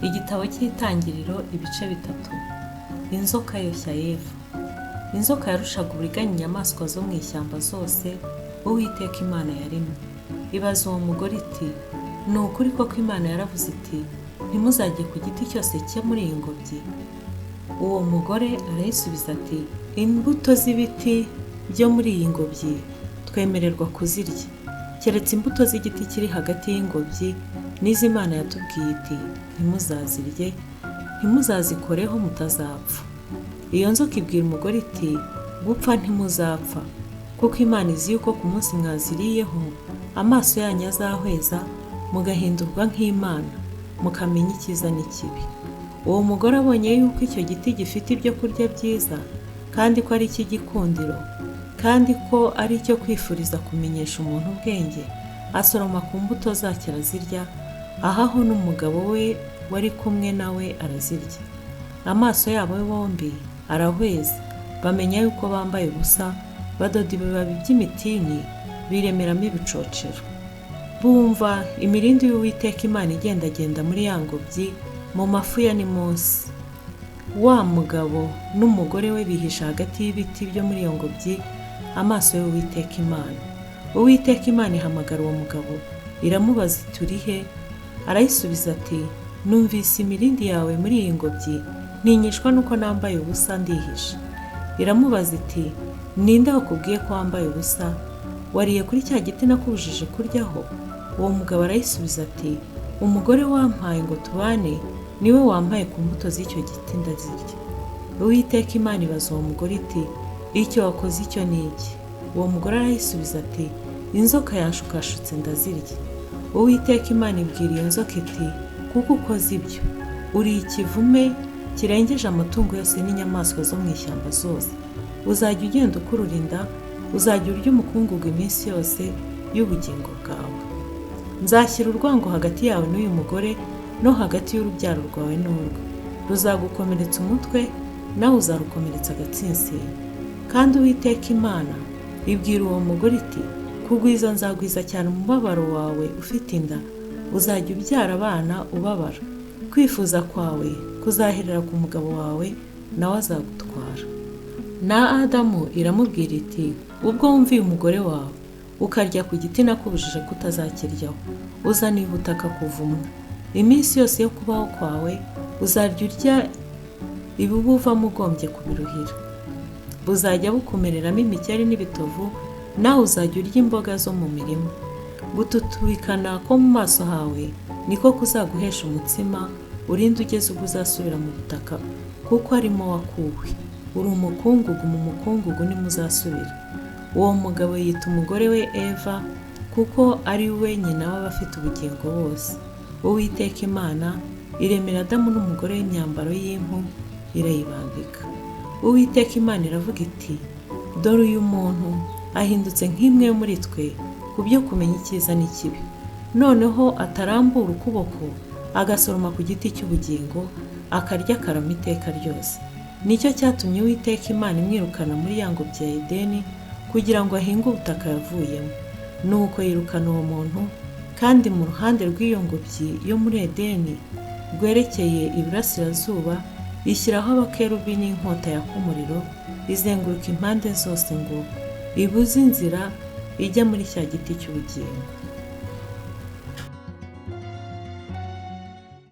Igitabo cy'Itangiriro ibice bitatu. Inzoka yoshya Eva. Inzoka yarushaga uburiganya inyamaswa zo mu ishyamba zose Uwiteka Imana yaremye. Ibaza uwo mugore iti, ni ukuri koko Imana yaravuze iti, ntimuzajye ku giti cyose cyo muri iyi ngobyi? Uwo mugore arayisubiza ati, imbuto z'ibiti byo muri iyi ngobyi twemererwa kuzirya, keretse imbuto z'igiti kiri hagati y'ingobyi n'izo Imana yatubwiye iti, ntimuzazirye, ntimuzazikoreho mutazapfa. Iyo nzoka ibwira umugore iti, gupfa ntimuzapfa, kuko Imana izi yuko ku munsi mwaziriyeho amaso yanyu azahweza, mugahindurwa nk'Imana, mukamenya icyiza n'ikibi. Uwo mugore abonye yuko icyo giti gifite ibyo kurya byiza, kandi ko ari icy'igikundiro, kandi ko ari icyo kwifuriza kumenyesha umuntu ubwenge, asoroma ku mbuto zacyo arazirya, ahaho n'umugabo we wari kumwe nawe arazirya. Amaso yabo bombi arahweza, bamenya yuko bambaye ubusa, badoda ibibabi by'imitini biremeramo ibicocero. Bumva imirindi y'Uwiteka Imana igendagenda muri ya ngobyi mu mafu ya nimunsi. Wa mugabo n'umugore we bihisha hagati y'ibiti byo muri iyo ngobyi, amaso y'Uwiteka Imana. Uwiteka Imana ihamagara uwo mugabo, iramubaza iti, uri he? Arayisubiza ati, numvise imirindi yawe muri iyi ngobyi, ntinyishwa nuko nambaye ubusa ndihisha. Iramubaza iti, ninde wakubwiye ko wambaye ubusa? Wariye kuri cya giti nakubujije kuryaho? Uwo mugabo arayisubiza ati, umugore wampaye ngo tubane niwe wampaye ku mbuto z'icyo giti ndazirya. Uwiteka Imana ibaza uwo mugore iti, icyo wakoze icyo ni iki? Uwo mugore arayisubiza ati, inzoka yanshukashutse ndazirya. Uwiteka Imana ibwira iyo nzoka iti, kuko ukoze ibyo, uri ikivume kirengeje amatungo yose n'inyamaswa zo mu ishyamba zose. Uzajya ugenda ukurura inda, uzajya urya umukungugu iminsi yose y'ubugingo bwawe. Nzashyira urwango hagati yawe n'uyu mugore, no hagati y'urubyaro rwawe n'urwe. Ruzagukomeretsa umutwe, nawe uzarukomeretsa agatsinsino. Kandi Uwiteka Imana ibwira uwo mugore iti, kugwiza nzagwiza cyane umubabaro wawe ufite inda, uzajya ubyara abana ubabara. Kwifuza kwawe kuzaherera ku mugabo wawe, nawe azagutwara. Na Adamu iramubwira iti, ubwo wumviye umugore wawe ukarya ku giti nakubujije kutazakiryaho, uzanihuta akakuvumwa. Iminsi yose yo kubaho kwawe uzarya urya ibibuvamo ugombye kubiruhira. Buzajya bukumereramo imikeri n'ibitovu, nawe uzajya urya imboga zo mu mirima. Gututubikana ko mu maso hawe niko kuzaguhesha umutsima, urinde ugeze ubwo uzasubira mu butaka, kuko arimo wakuwe. Uri umukungugu, mu mukungugu nimuzasubira. Uwo mugabo yita umugore we Eva, kuko ari we nyina w'abafite ubugingo bose. Uwiteka Imana iremera Adamu n'umugore w'imyambaro y'impu, irayibambika. Uwiteka Imana iravuga iti, dore uyu muntu ahindutse nk'imwe yo muri twe ku byo kumenya icyiza n'ikibi. Noneho atarambura ukuboko agasoroma ku giti cy'ubugingo, akarya akarama iteka ryose. Nicyo cyatumye Uwiteka Imana imwirukana muri ya ngobyi ya Edeni, kugira ngo ahinge ubutaka yavuyemo. Nuko yirukana uwo muntu, kandi mu ruhande rw'iyo ngobyi yo muri Edeni rwerekeye iburasirazuba, ishyiraho abakerubi n'inkota yaka umuriro, izenguruka impande zose ngo ibuze inzira ijya muri cya giti cy'ubugingo.